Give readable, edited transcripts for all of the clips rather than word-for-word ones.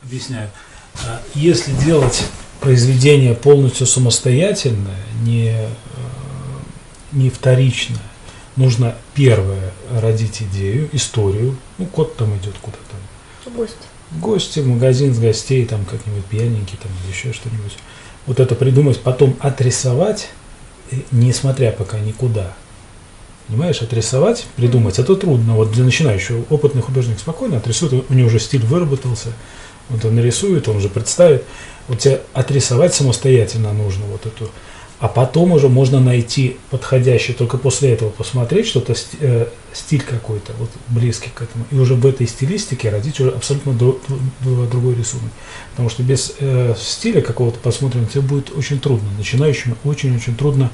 Объясняю. Если делать произведение полностью самостоятельное, не вторичное, нужно первое родить идею, историю. Ну, кот там идет куда-то. В гости. В гости, в магазин с гостей, там как-нибудь пьяненький, там или еще что-нибудь. Вот это придумать, потом отрисовать, не смотря пока никуда. Понимаешь, отрисовать, придумать, это трудно. Вот для начинающего опытный художник спокойно отрисует, у него уже стиль выработался, вот он нарисует, он уже представит. Вот тебе отрисовать самостоятельно нужно вот эту, а потом уже можно найти подходящий, только после этого посмотреть что-то, стиль какой-то, вот близкий к этому, и уже в этой стилистике родить уже абсолютно другой рисунок. Потому что без стиля какого-то посмотрим, тебе будет очень трудно, начинающим очень-очень трудно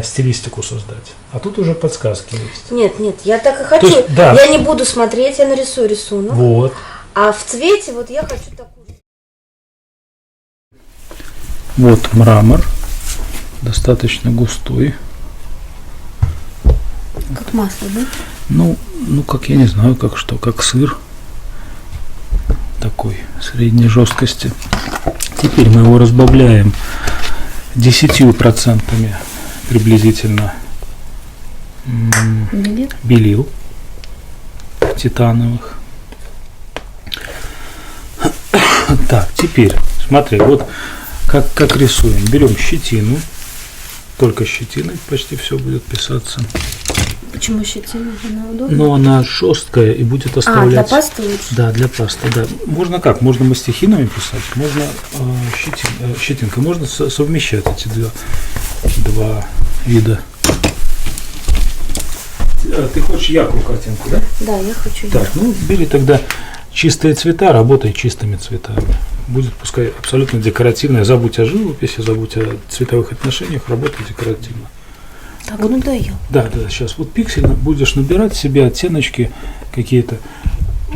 стилистику создать. А тут уже подсказки есть. Нет, я так и хочу. Есть, да. Я не буду смотреть, я нарисую рисунок. Вот. А в цвете вот я хочу такую. Вот мрамор, достаточно густой. Как масло, да? Ну, как я не знаю, как что, как сыр. Такой средней жесткости. Теперь мы его разбавляем 10% приблизительно белил титановых. Так, теперь смотри, вот как рисуем. Берем щетину, только щетиной почти все будет писаться. Почему щетина? Она удобна? Но она жесткая и будет оставлять. А, для пасты лучше? Да, для пасты, да. Можно как? Можно мастихинами писать, можно щетинкой, можно совмещать эти два вида. Ты хочешь яркую картинку, да? Да, я хочу яркую. Так, ну бери тогда чистые цвета, работай чистыми цветами. Будет пускай абсолютно декоративная. Забудь о живописи, забудь о цветовых отношениях, работай декоративно. Так, вот, надоел. Да, сейчас вот пиксельно будешь набирать себе оттеночки какие-то.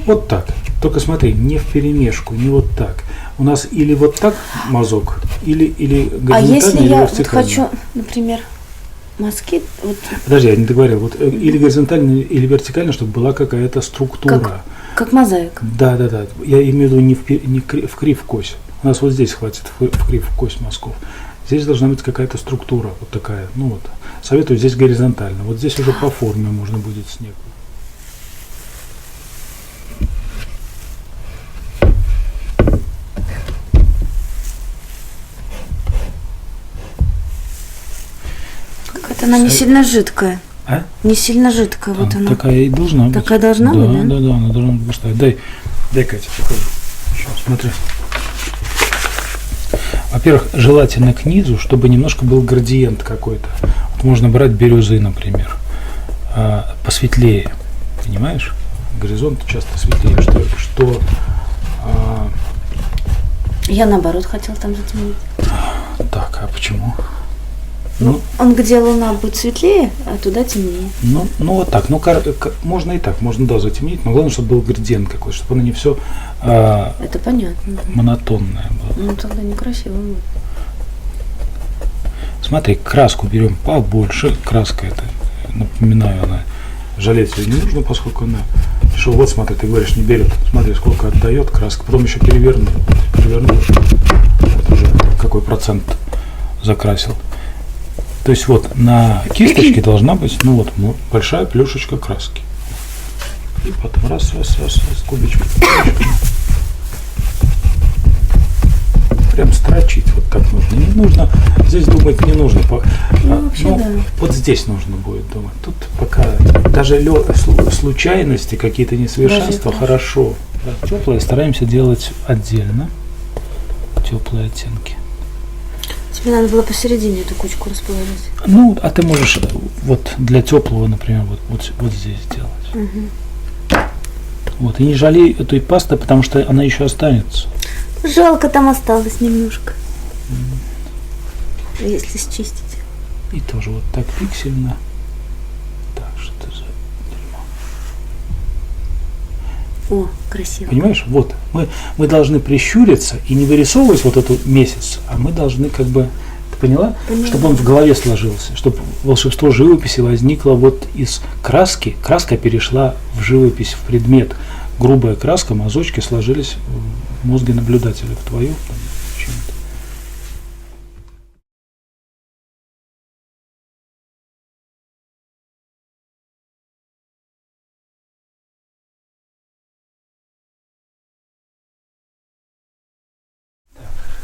Вот так. Только смотри, не вперемешку, не вот так. У нас или вот так мазок, или горизонтально, а если или я вертикально. вот хочу, например, мазки. Вот. Подожди, я не договорил. Вот или горизонтально, или вертикально, чтобы была какая-то структура. Как мозаика. Да. Я имею в виду не в кривь-кось. У нас вот здесь хватит в кривь-кось мазков. Здесь должна быть какая-то структура, вот такая. Ну вот. Советую здесь горизонтально. Вот здесь уже по форме можно будет снег. Какая-то она не сильно жидкая. А? Не сильно жидкая, вот она. Такая и должна быть. Такая должна быть, да? Да, она должна быть густая. Дай, Катя, покажи. Сейчас, смотри. Во-первых, желательно к низу, чтобы немножко был градиент какой-то. Вот можно брать бирюзы, например, посветлее, понимаешь? Горизонт часто светлее, что я наоборот хотел там затемнить. Так, а почему? Ну, он где луна будет светлее, а туда темнее. Ну вот так. Можно и так, можно да затемнить, но главное, чтобы был градиент какой-то, чтобы оно не все это понятно. Монотонное было. Ну тогда некрасиво будет. Смотри, краску берем побольше. Краска это, напоминаю, она жалеть ее не нужно, поскольку она. Что вот смотри, ты говоришь, не берет. Смотри, сколько отдает краска. Потом еще перевернул. Вот уже какой процент закрасил. То есть вот на кисточке должна быть, большая плюшечка краски. И потом раз, кубичком. Прям строчить вот как нужно. Не нужно, здесь думать не нужно. Да. Вот здесь нужно будет думать. Тут пока даже случайности, какие-то несовершенства, хорошо. Да, теплые стараемся делать отдельно. Теплые оттенки. Тебе надо было посередине эту кучку расположить. Ну, а ты можешь вот для теплого, например, вот здесь сделать. Угу. Вот, и не жалей этой пасты, потому что она еще останется. Жалко, там осталось немножко. Если счистить. И тоже вот так пиксельно. Так, что за дерьмо. О, красиво. Понимаешь, вот, мы должны прищуриться и не вырисовывать вот эту месяц, а мы должны как бы, ты поняла? Чтобы он в голове сложился, чтобы волшебство живописи возникло вот из краски, краска перешла в живопись, в предмет, грубая краска, мазочки сложились в мозге наблюдателя, в твою.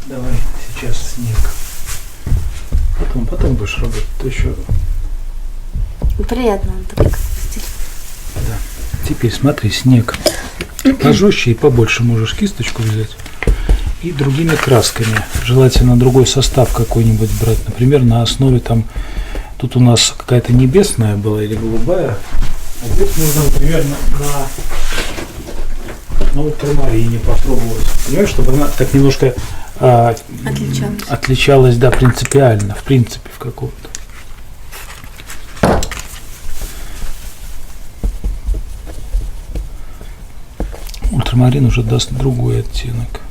Давай сейчас снег. Потом будешь работать. То еще. Приятно, так как стиль. Да. Теперь смотри, снег пожестче и побольше можешь кисточку взять. И другими красками. Желательно другой состав какой-нибудь брать. Например, на основе там. Тут у нас какая-то небесная была или голубая. А здесь нужно, например, на ультрамарине попробовать. Понимаешь, чтобы она так немножко отличалась, да, принципиально, в принципе, в каком-то. Ультрамарин уже даст другой оттенок.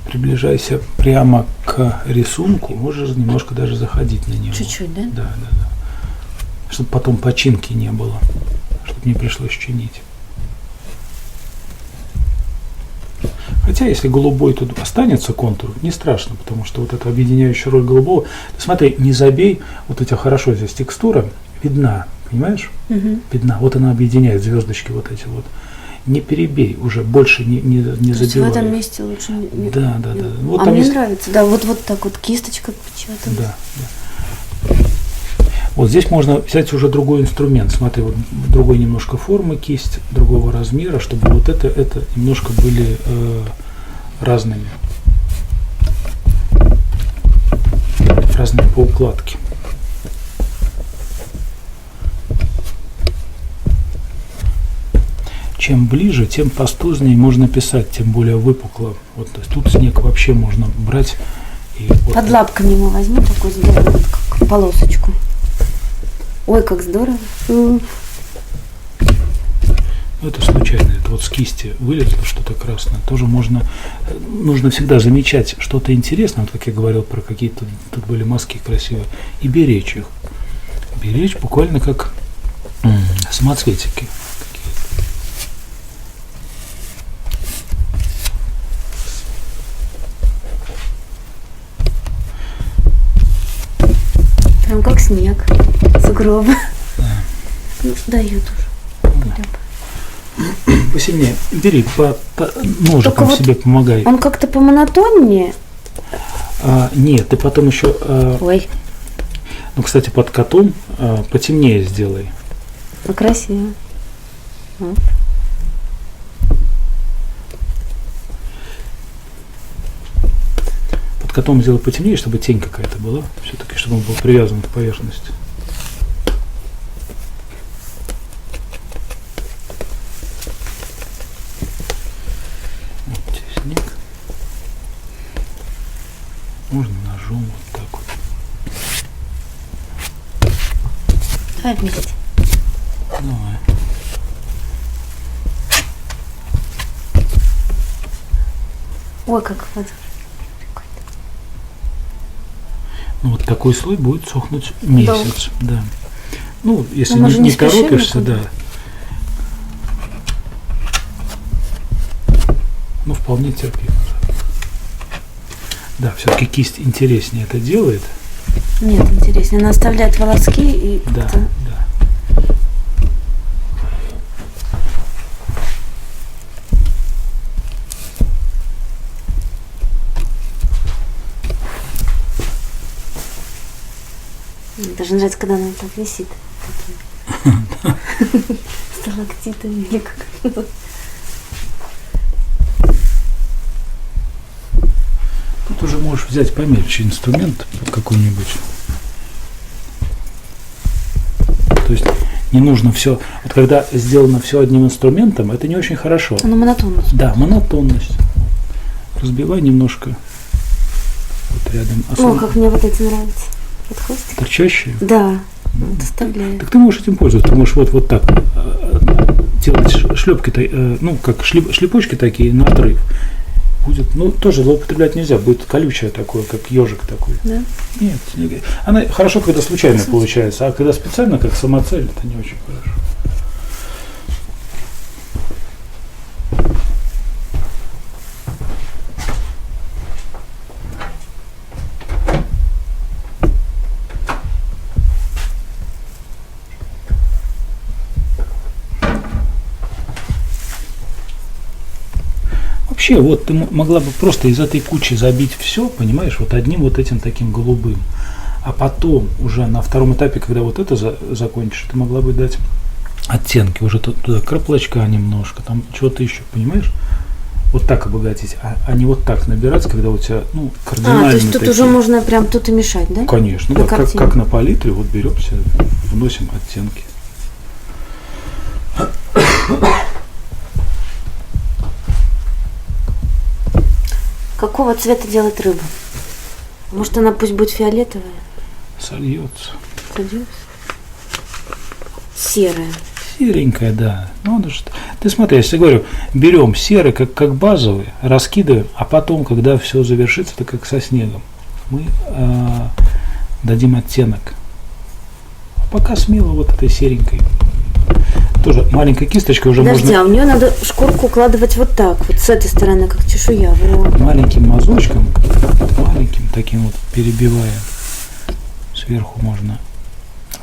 Приближайся прямо к рисунку, можешь немножко даже заходить на него. Чуть-чуть, да? Да. Чтобы потом починки не было, чтобы не пришлось чинить. Хотя, если голубой тут останется контур, не страшно, потому что вот эта объединяющая роль голубого. Ты смотри, не забей, вот у тебя хорошо здесь текстура видна, понимаешь? Угу. Видна, вот она объединяет звездочки вот эти вот. Не перебей, уже больше не забивай. В этом месте лучше не. Да. Вот мне нравится, да, вот так вот кисточка отпечатана. Да. Вот здесь можно взять уже другой инструмент. Смотри, вот другой немножко формы кисть, другого размера, чтобы вот это немножко были разными по укладке. Чем ближе, тем пастузнее можно писать, тем более выпукло. Вот, то есть тут снег вообще можно брать. И вот под лапками мы возьмем такой, сделаем вот как полосочку. Ой, как здорово. Это случайно, это вот с кисти вылезло что-то красное. Тоже нужно всегда замечать что-то интересное, вот как я говорил про какие-то, тут были маски красивые, и беречь их. Беречь буквально как самоцветики. Прям как снег, сугробы. Да. Ну, дают уже. Посильнее. Бери, по ножикам себе помогай. Он как-то помонотоннее. Нет, ты потом еще. Ой. Ну, кстати, под котом потемнее сделай. Ну, красиво. Под котом сделай потемнее, чтобы тень какая-то была. Все-таки, чтобы он был привязан к поверхности. Снег. Можно ножом вот так вот. Давай вместе. Давай. Ой, как вот. Ну, вот такой слой будет сохнуть месяц. Да. Ну, если не спешим, торопишься, да. Ну, вполне терпимо. Да, все-таки кисть интереснее это делает. Нет, интереснее. Она оставляет волоски и да, как-то... да. Мне даже нравится, когда она так висит. Сталактитами. Тут уже можешь взять помельче инструмент какой-нибудь. То есть не нужно все. Вот когда сделано все одним инструментом, это не очень хорошо. Она монотонность. Да, монотонность. Разбивай немножко. Вот рядом. О, как мне вот эти нравятся. Вот хвостик. Торчащие? Да. Вот оставляю. Так ты можешь этим пользоваться. Ты можешь вот так делать шлепки, ну как шлепочки такие на отрыв. будет, ну, тоже злоупотреблять нельзя, будет колючее такое, как ежик такой. Да? Нет, она хорошо, когда случайно получается, а когда специально, как самоцель, это не очень хорошо. Вообще, вот ты могла бы просто из этой кучи забить все, понимаешь, вот одним вот этим таким голубым. А потом, уже на втором этапе, когда вот это закончишь, ты могла бы дать оттенки, уже туда краплочка немножко, там чего-то еще, понимаешь? Вот так обогатить, а не вот так набирать, когда у тебя, ну, кардинально. То есть тут такие. уже можно прям тут и мешать, да? Конечно, на да, как на палитре, вот беремся, вносим оттенки. Какого цвета делать рыбу? Может, она пусть будет фиолетовая? Сольется. Сольется? Серая. Серенькая, да. Ну, ты смотри, я тебе говорю, берем серый как базовый, раскидываем, а потом, когда все завершится, это как со снегом, мы дадим оттенок. А пока смело вот этой серенькой. Тоже маленькой кисточкой уже Подожди, можно... а у нее надо шкурку укладывать вот так, вот с этой стороны, как чешуя. Вот. Маленьким мазочком, маленьким таким вот перебивая. Сверху можно...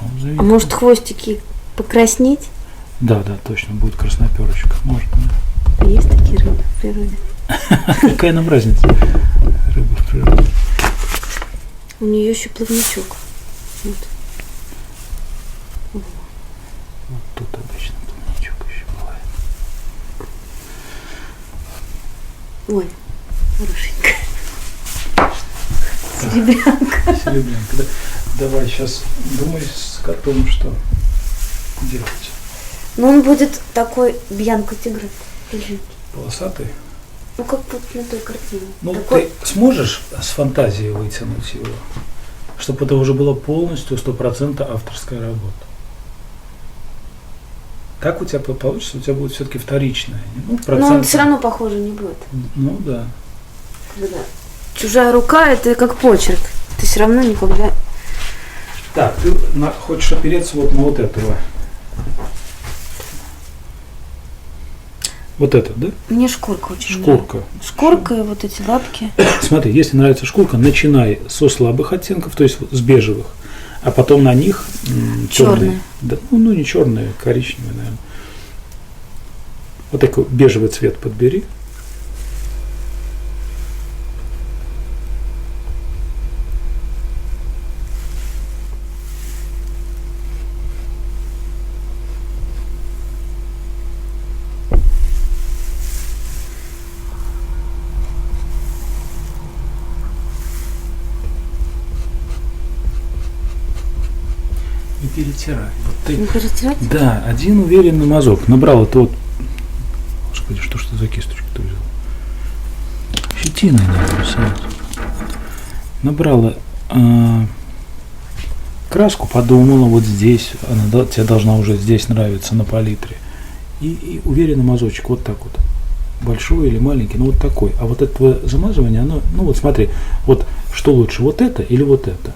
А может, хвостики покраснеть? Да, точно, будет красноперочка. Можно. Есть такие рыбы в природе? Какая нам разница? Рыба в природе. У нее еще плавничок. Вот. Вот тут обычно плавничок еще бывает. Ой, хорошенькая. Серебрянка. Серебрянка, да. Давай сейчас думай с котом, что делать. Ну, он будет такой Бьянко-Тигр. Полосатый? Ну, как вот на той картине. Ну, такой... ты сможешь с фантазией вытянуть его, чтобы это уже было полностью 100% авторская работа? Так у тебя получится, у тебя будет все-таки вторичная. Ну, но он все равно похоже не будет. Ну, да. Когда чужая рука, это как почерк. Ты все равно никогда... Так, ты хочешь опереться вот на вот этого. Вот этот, да? Мне шкурка очень Шкурка. нравится. Шкурка и вот эти лапки. Смотри, если нравится шкурка, начинай со слабых оттенков, то есть с бежевых, а потом на них черные. Да, ну, не черные, коричневые, наверное. Вот такой бежевый цвет подбери. И перетирай. Вот ты, перетирать? да, один уверенный мазок. Набрал это вот. Господи, что ж ты за кисточку-то взял? Щетиной надо рисовать. Набрала краску, подумала, вот здесь, она тебе должна уже здесь нравиться на палитре. И уверенный мазочек, вот так вот. Большой или маленький, ну вот такой. А вот это твое замазывание, оно, ну вот смотри, вот что лучше, вот это или вот это?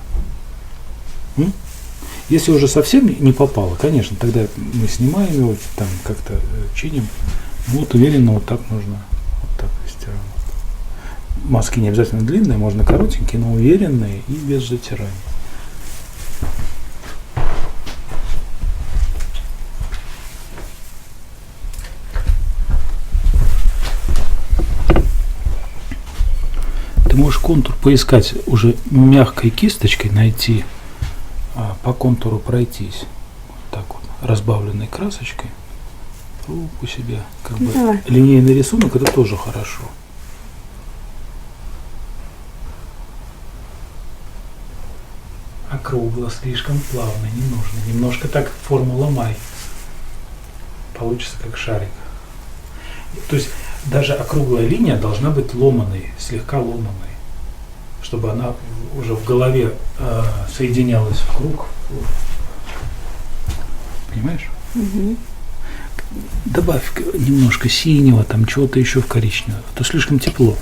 Если уже совсем не попало, конечно, тогда мы снимаем его, там как-то чиним. Вот уверенно вот так нужно, вот так стираем. Маски не обязательно длинные, можно коротенькие, но уверенные и без затирания. Ты можешь контур поискать уже мягкой кисточкой, найти, по контуру пройтись, вот так вот, разбавленной красочкой, руку себе, как бы линейный рисунок, это тоже хорошо. Округло, слишком плавно, не нужно. Немножко так форму ломай. Получится как шарик. То есть даже округлая линия должна быть ломаной, слегка ломаной, чтобы она уже в голове соединялась в круг. Понимаешь? Угу. Добавь немножко синего, там чего-то еще в коричневое. А то слишком тепло.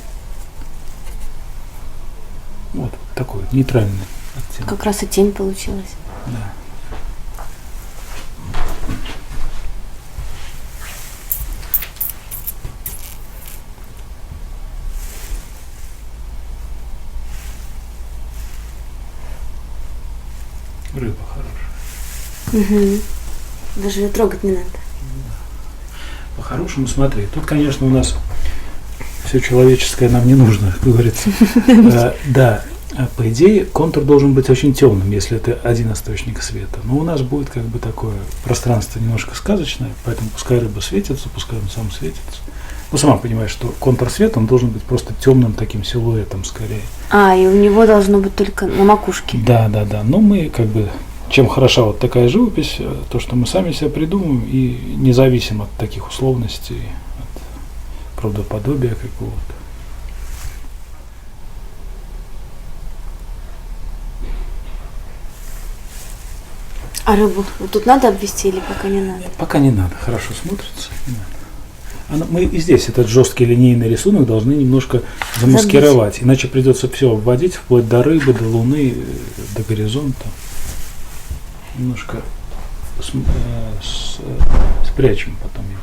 нейтральный оттенок. Как раз и тень получилась. Да. Рыба хорошая. Угу. Даже ее трогать не надо. По-хорошему, смотри, тут, конечно, у нас все человеческое нам не нужно, как говорится. Да, по идее, контур должен быть очень темным, если это один источник света. Но у нас будет как бы такое пространство немножко сказочное, поэтому пускай рыба светится, пускай он сам светится. Ну, сама понимаешь, что контур света, он должен быть просто темным таким силуэтом скорее. И у него должно быть только на макушке. Да. Но мы как бы, чем хороша вот такая живопись, то, что мы сами себя придумаем и не зависим от таких условностей, от правдоподобия какого-то. А рыбу вот тут надо обвести или пока не надо? Пока не надо, хорошо смотрится, не надо. Мы и здесь этот жесткий линейный рисунок должны немножко замаскировать, иначе придется все обводить, вплоть до рыбы, до луны, до горизонта. Немножко спрячем потом его.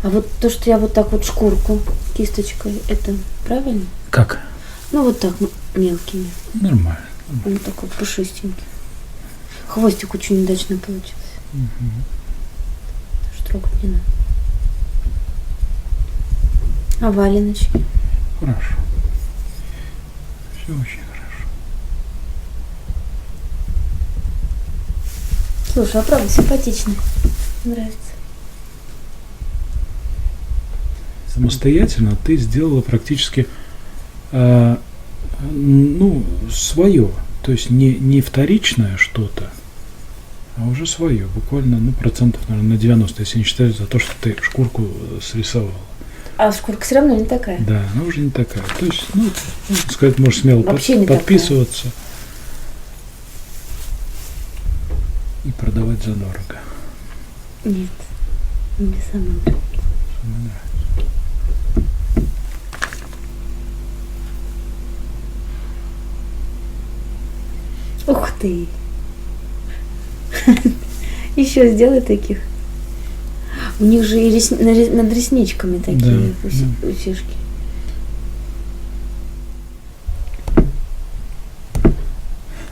А вот то, что я вот так вот шкурку кисточкой, это правильно? Как? Ну вот так мелкими. Нормально. Он такой пушистенький. Хвостик очень удачно получился. Даже трогать не надо. А валеночки? Хорошо. Все очень хорошо. Слушай, а правда симпатичный. Нравится. Самостоятельно ты сделала практически свое, то есть не вторичное что-то, а уже свое, буквально процентов, наверное, на 90, если не считать за то, что ты шкурку срисовала. А шкурка все равно не такая. Да, она уже не такая. То есть, можно сказать, можешь смело подписываться и продавать задорого. Нет, мне самой нравится. Ух ты! Еще сделай таких. У них же и над ресничками такие усишки.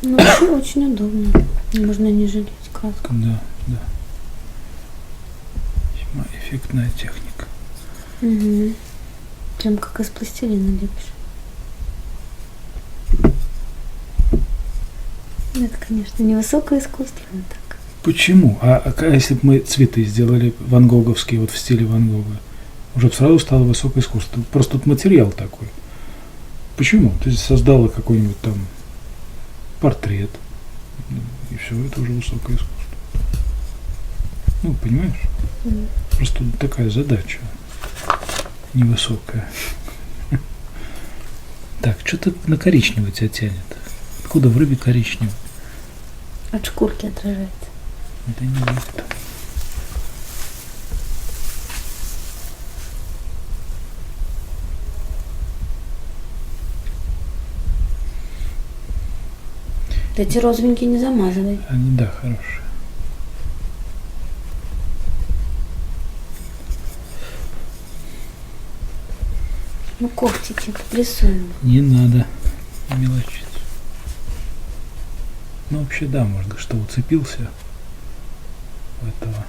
Ну, вообще очень удобно. Можно не жалеть краску. Да. Весьма эффектная техника. Угу. Прям как из пластилина лепишь. Это, конечно, невысокое искусство, но так. Почему? А если бы мы цветы сделали ван-гоговские, вот в стиле Ван Гога, уже бы сразу стало высокое искусство. Просто тут материал такой. Почему? Ты создала какой-нибудь там портрет, и все, это уже высокое искусство. Ну, понимаешь? Просто такая задача невысокая. Так, что-то на коричневый тебя тянет. Откуда в рыбе коричневый? От шкурки отражается. Это не видно. Эти розовенькие не замазывай. Они, да, хорошие. Ну, когтики рисуем. Не надо мелочиться. Ну, вообще, да, можно, что уцепился в этого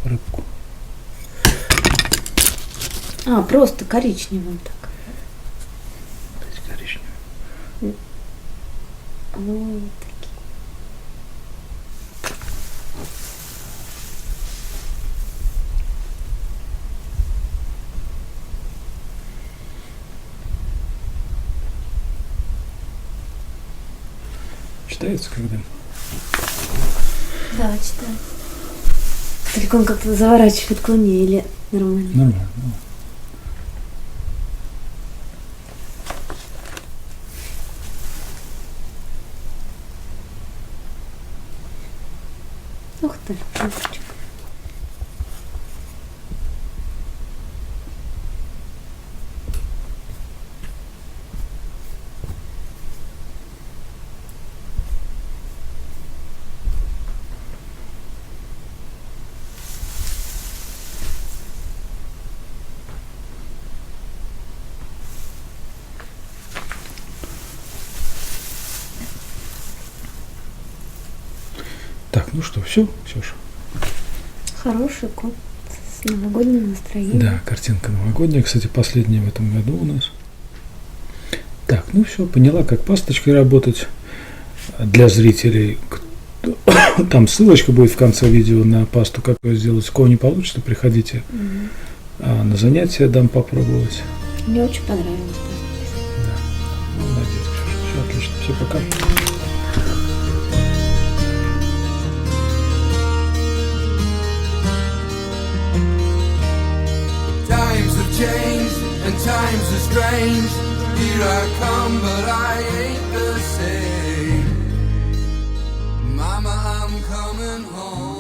рыбку. Просто коричневым так. Коричневый. Вот такие. Читается, когда? Да, читаю. Только он как-то заворачивает к луне или нормально? Нормально. Ух ты, мальчик. Так, ну что, все, Ксюша? Хороший кот с новогодним настроением. Да, картинка новогодняя, кстати, последняя в этом году у нас. Так, ну все, поняла, как пасточкой работать для зрителей. Там ссылочка будет в конце видео на пасту, как ее сделать. У кого не получится, приходите на занятия, дам попробовать. Мне очень понравилось. Да. Молодец, Ксюша. Все отлично. Все, пока. Times have changed and times are strange. Here I come, but I ain't the same. Mama, I'm coming home.